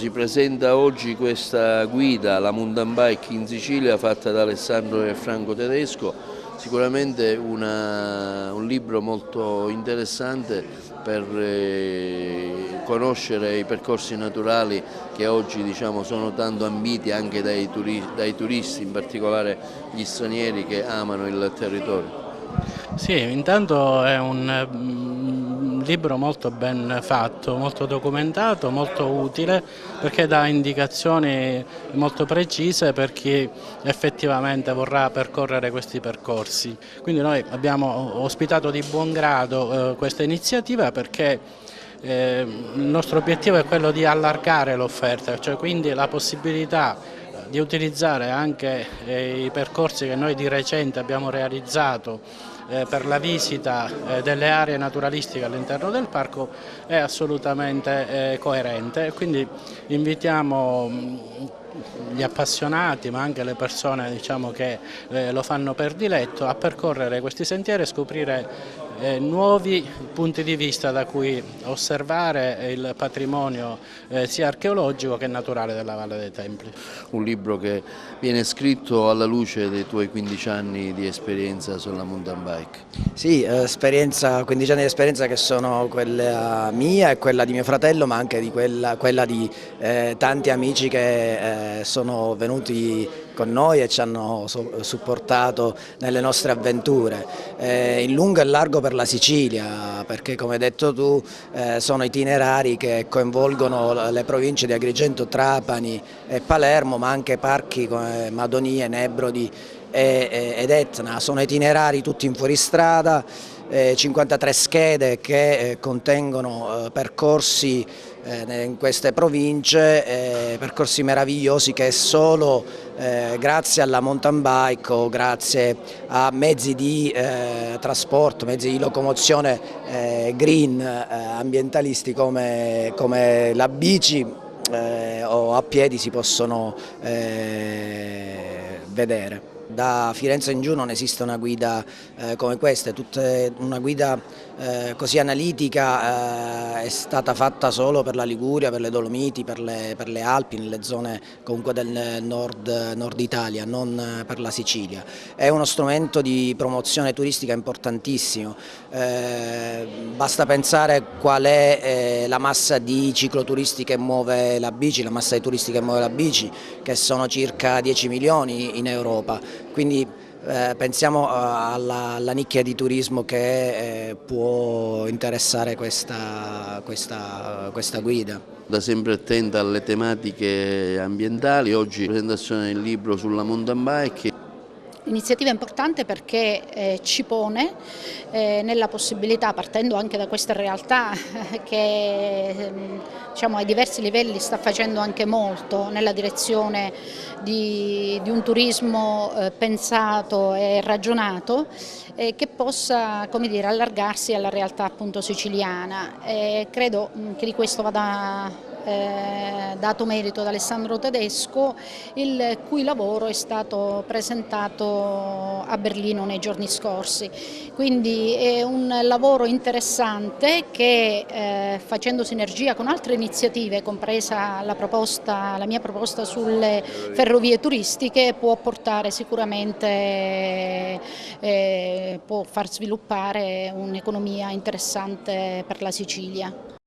Si presenta oggi questa guida alla mountain bike in Sicilia fatta da Alessandro e Franco Tedesco, sicuramente un libro molto interessante per conoscere i percorsi naturali che oggi sono tanto ambiti anche dai turisti, in particolare gli stranieri che amano il territorio. Sì, intanto è un libro molto ben fatto, molto documentato, molto utile perché dà indicazioni molto precise per chi effettivamente vorrà percorrere questi percorsi. Quindi noi abbiamo ospitato di buon grado questa iniziativa perché il nostro obiettivo è quello di allargare l'offerta, cioè quindi la possibilità di utilizzare anche i percorsi che noi di recente abbiamo realizzato per la visita delle aree naturalistiche all'interno del parco è assolutamente coerente, quindi invitiamo gli appassionati ma anche le persone che lo fanno per diletto a percorrere questi sentieri e scoprire nuovi punti di vista da cui osservare il patrimonio sia archeologico che naturale della Valle dei Templi. Un libro che viene scritto alla luce dei tuoi 15 anni di esperienza sulla mountain bike. Sì, 15 anni di esperienza che sono quella mia e quella di mio fratello, ma anche di quella di tanti amici che sono venuti con noi e ci hanno supportato nelle nostre avventure, in lungo e largo per la Sicilia, perché come hai detto tu sono itinerari che coinvolgono le province di Agrigento, Trapani e Palermo, ma anche parchi come Madonie, Nebrodi ed Etna. Sono itinerari tutti in fuoristrada, 53 schede che contengono percorsi in queste province, percorsi meravigliosi che solo grazie alla mountain bike o grazie a mezzi di trasporto, mezzi di locomozione green, ambientalisti come la bici o a piedi si possono vedere. Da Firenze in giù non esiste una guida come questa, una guida così analitica è stata fatta solo per la Liguria, per le Dolomiti, per le Alpi, nelle zone comunque del nord Italia, non per la Sicilia. È uno strumento di promozione turistica importantissimo, basta pensare qual è la massa di cicloturisti che muove la bici, la massa di turisti che muove la bici, che sono circa 10 milioni in Europa. Quindi pensiamo alla nicchia di turismo che può interessare questa guida. Da sempre attenta alle tematiche ambientali, oggi presentazione del libro sulla mountain bike. L'iniziativa è importante perché ci pone nella possibilità, partendo anche da questa realtà che ai diversi livelli sta facendo anche molto nella direzione di un turismo pensato e ragionato, che possa, come dire, allargarsi alla realtà appunto siciliana. Credo che di questo vada dato merito ad Alessandro Tedesco, il cui lavoro è stato presentato a Berlino nei giorni scorsi. Quindi è un lavoro interessante che facendo sinergia con altre iniziative, compresa la mia proposta sulle ferrovie turistiche, può portare sicuramente, può far sviluppare un'economia interessante per la Sicilia.